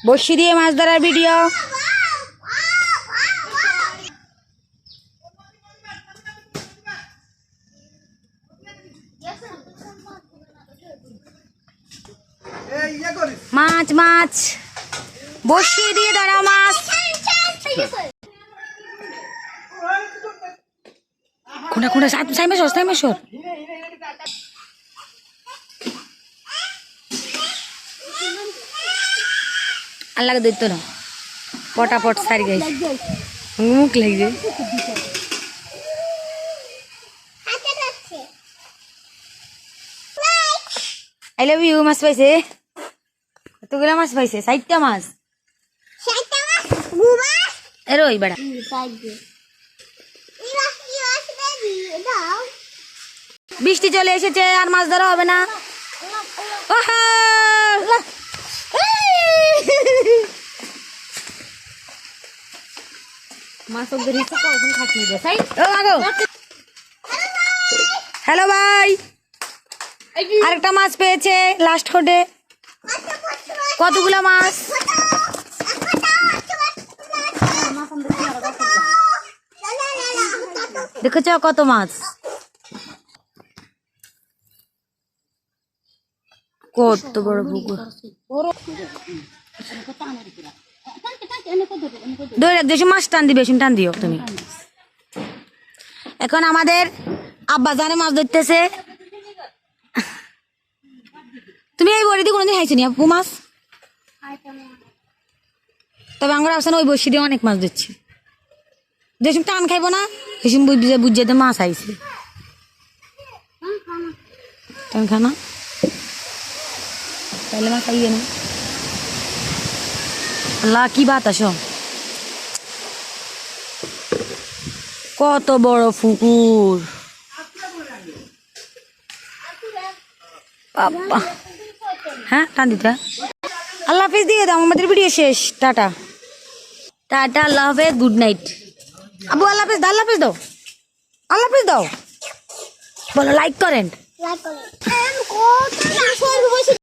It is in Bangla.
বড়শি দিয়ে মাছ ধরার ভিডিও। মাছ মাছ বড়শি দিয়ে ধরা মাছ। কোনটা কোনটা সাইমেশ্বর সাইমেশ্বর আল্লাহকে দৈত্য না পটাপট সারি গাই মুখ লাগছে। আই লাভ ইউ মাছ পাইছে কতগুলা মাছ পাইছে 60টা মাছ এর ওই বেড়া বৃষ্টি চলে এসেছে আর মাছ ধরা হবে না। হ্যালো ভাই আরেকটা মাছ পেয়েছে লাস্ট হোডে। কতগুলা মাছ দেখেছ কত মাছ কত বড় পুকুর। বেশি মাছ টান দিবে টান দিও তুমি। এখন আমাদের আব্বা জানে মাছ ধরতেছে। তুমি এই বড়ি দিয়ে কোনোদিন খাইছো নি আপু মাছ? তবে আমরা আসলে ওই বসি দিয়ে অনেক মাছ ধরছি। যেসব টান খাইবো না সেসব বুঝতে মাছ আইছে টান খানা তাহলে মাছ আইয়ে না। আল্লাহ কি বাতাস কত বড় পুকুর বাবা। হ্যাঁ টান দিতে আল্লাহ হাফেজ দিয়ে দাও। আমাদের ভিডিও শেষ। টাটা টাটা আল্লাহ হাফেজ গুড নাইট। আবু আল্লাহ হাফেজ আল্লাহ হাফেজ দাও আল্লাহ হাফেজ দাও বলো লাইক করেন।